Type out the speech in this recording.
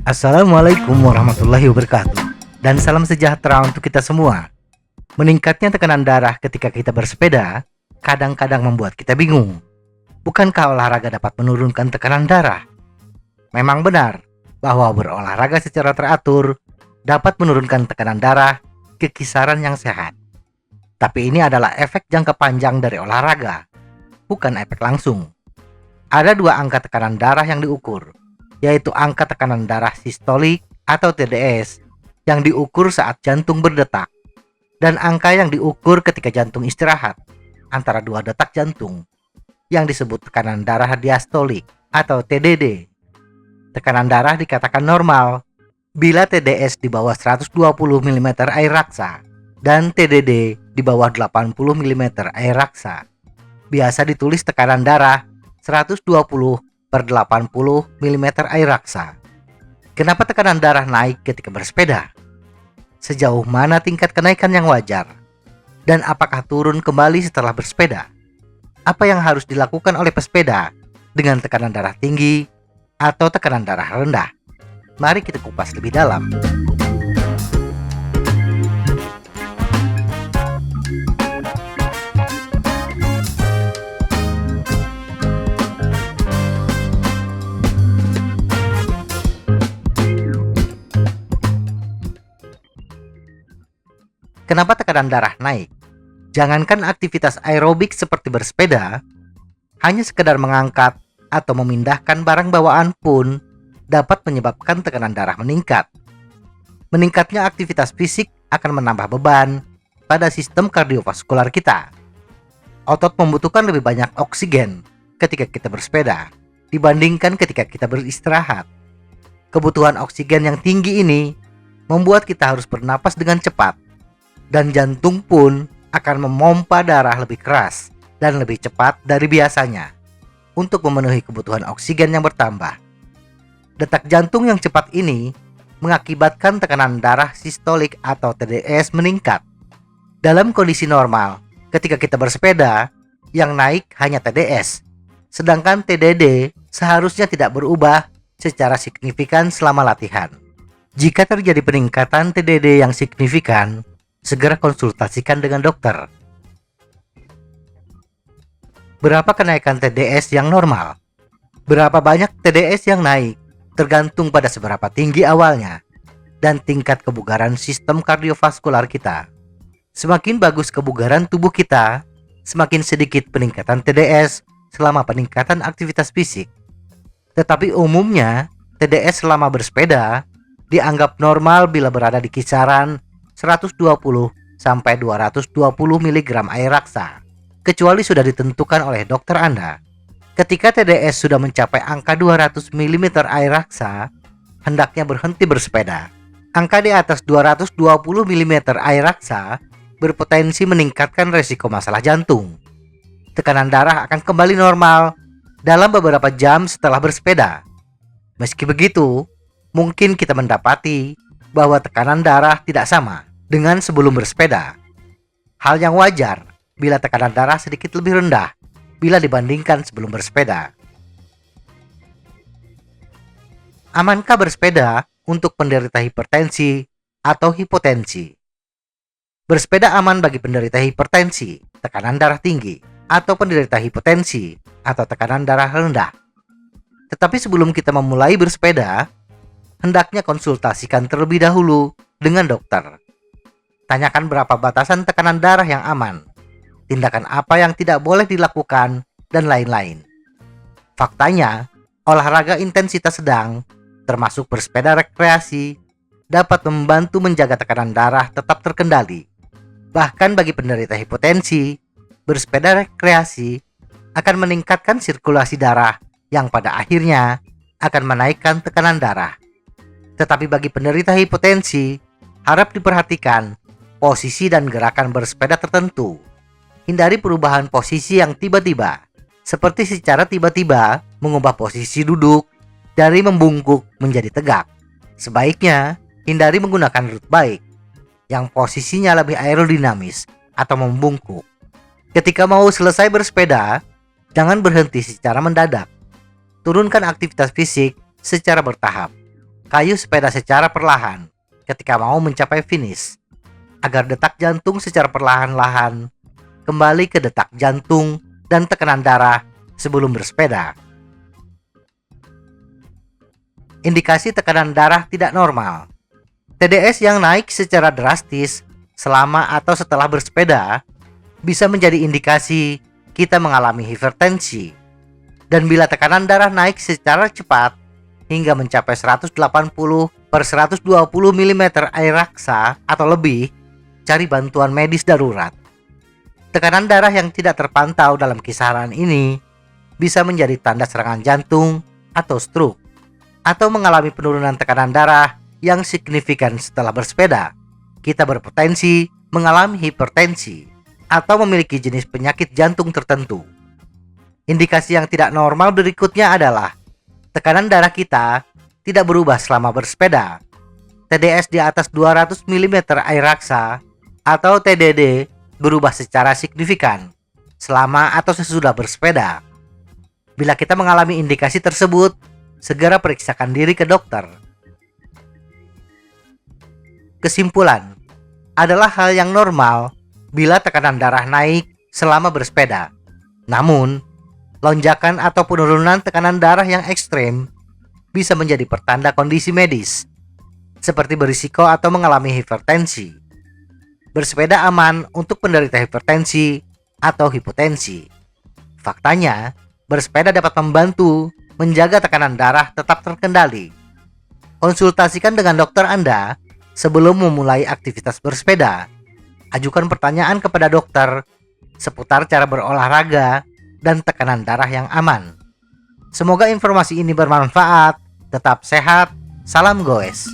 Assalamualaikum warahmatullahi wabarakatuh. Dan salam sejahtera untuk kita semua. Meningkatnya tekanan darah ketika kita bersepeda kadang-kadang membuat kita bingung. Bukankah olahraga dapat menurunkan tekanan darah? Memang benar bahwa berolahraga secara teratur dapat menurunkan tekanan darah ke kisaran yang sehat. Tapi ini adalah efek jangka panjang dari olahraga, bukan efek langsung. Ada dua angka tekanan darah yang diukur, yaitu angka tekanan darah sistolik atau TDS yang diukur saat jantung berdetak, dan angka yang diukur ketika jantung istirahat antara dua detak jantung yang disebut tekanan darah diastolik atau TDD. Tekanan darah dikatakan normal bila TDS di bawah 120 mm air raksa dan TDD di bawah 80 mm air raksa. Biasa ditulis tekanan darah 120/80 mm air raksa. Kenapa tekanan darah naik ketika bersepeda? Sejauh mana tingkat kenaikan yang wajar? Dan apakah turun kembali setelah bersepeda? Apa yang harus dilakukan oleh pesepeda dengan tekanan darah tinggi atau tekanan darah rendah? Mari kita kupas lebih dalam. Kenapa tekanan darah naik? Jangankan aktivitas aerobik seperti bersepeda, hanya sekedar mengangkat atau memindahkan barang bawaan pun dapat menyebabkan tekanan darah meningkat. Meningkatnya aktivitas fisik akan menambah beban pada sistem kardiovaskular kita. Otot membutuhkan lebih banyak oksigen ketika kita bersepeda dibandingkan ketika kita beristirahat. Kebutuhan oksigen yang tinggi ini membuat kita harus bernapas dengan cepat, dan jantung pun akan memompa darah lebih keras dan lebih cepat dari biasanya untuk memenuhi kebutuhan oksigen yang bertambah. Detak jantung yang cepat ini mengakibatkan tekanan darah sistolik atau TDS meningkat. Dalam kondisi normal, ketika kita bersepeda, yang naik hanya TDS, sedangkan TDD seharusnya tidak berubah secara signifikan selama latihan. Jika terjadi peningkatan TDD yang signifikan, segera konsultasikan dengan dokter. Berapa kenaikan TDS yang normal? Berapa banyak TDS yang naik? Tergantung pada seberapa tinggi awalnya dan tingkat kebugaran sistem kardiovaskular kita. Semakin bagus kebugaran tubuh kita, semakin sedikit peningkatan TDS selama peningkatan aktivitas fisik. Tetapi umumnya, TDS selama bersepeda dianggap normal bila berada di kisaran 120 sampai 220 mg air raksa, kecuali sudah ditentukan oleh dokter Anda. Ketika TDS sudah mencapai angka 200 mm air raksa, hendaknya berhenti bersepeda. Angka di atas 220 mm air raksa berpotensi meningkatkan resiko masalah jantung. Tekanan darah akan kembali normal dalam beberapa jam setelah bersepeda. Meski begitu, mungkin kita mendapati bahwa tekanan darah tidak sama dengan sebelum bersepeda. Hal yang wajar bila tekanan darah sedikit lebih rendah bila dibandingkan sebelum bersepeda. Amankah bersepeda untuk penderita hipertensi atau hipotensi? Bersepeda aman bagi penderita hipertensi, tekanan darah tinggi, atau penderita hipotensi atau tekanan darah rendah. Tetapi sebelum kita memulai bersepeda, hendaknya konsultasikan terlebih dahulu dengan dokter. Tanyakan berapa batasan tekanan darah yang aman, tindakan apa yang tidak boleh dilakukan, dan lain-lain. Faktanya, olahraga intensitas sedang, termasuk bersepeda rekreasi, dapat membantu menjaga tekanan darah tetap terkendali. Bahkan bagi penderita hipotensi, bersepeda rekreasi akan meningkatkan sirkulasi darah yang pada akhirnya akan menaikkan tekanan darah. Tetapi bagi penderita hipotensi, harap diperhatikan posisi dan gerakan bersepeda tertentu. Hindari perubahan posisi yang tiba-tiba, seperti secara tiba-tiba mengubah posisi duduk dari membungkuk menjadi tegak. Sebaiknya hindari menggunakan root bike yang posisinya lebih aerodinamis atau membungkuk. Ketika mau selesai bersepeda, Jangan berhenti secara mendadak. Turunkan aktivitas fisik secara bertahap. Kayu sepeda secara perlahan ketika mau mencapai finish, agar detak jantung secara perlahan-lahan kembali ke detak jantung dan tekanan darah sebelum bersepeda. Indikasi tekanan darah tidak normal. TDS yang naik secara drastis selama atau setelah bersepeda bisa menjadi indikasi kita mengalami hipertensi. Dan bila tekanan darah naik secara cepat hingga mencapai 180/120 mm air raksa atau lebih, cari bantuan medis darurat. Tekanan darah yang tidak terpantau dalam kisaran ini bisa menjadi tanda serangan jantung atau stroke, atau mengalami penurunan tekanan darah yang signifikan setelah bersepeda. Kita berpotensi mengalami hipertensi atau memiliki jenis penyakit jantung tertentu. Indikasi yang tidak normal berikutnya adalah tekanan darah kita tidak berubah selama bersepeda. TDS di atas 200 mm air raksa atau TDD berubah secara signifikan selama atau sesudah bersepeda. Bila kita mengalami indikasi tersebut, segera periksakan diri ke dokter. Kesimpulan, adalah hal yang normal bila tekanan darah naik selama bersepeda. Namun, lonjakan atau penurunan tekanan darah yang ekstrem bisa menjadi pertanda kondisi medis, seperti berisiko atau mengalami hipertensi. Bersepeda aman untuk penderita hipertensi atau hipotensi. Faktanya, bersepeda dapat membantu menjaga tekanan darah tetap terkendali. Konsultasikan dengan dokter Anda sebelum memulai aktivitas bersepeda. Ajukan pertanyaan kepada dokter seputar cara berolahraga dan tekanan darah yang aman. Semoga informasi ini bermanfaat. Tetap sehat. Salam goes.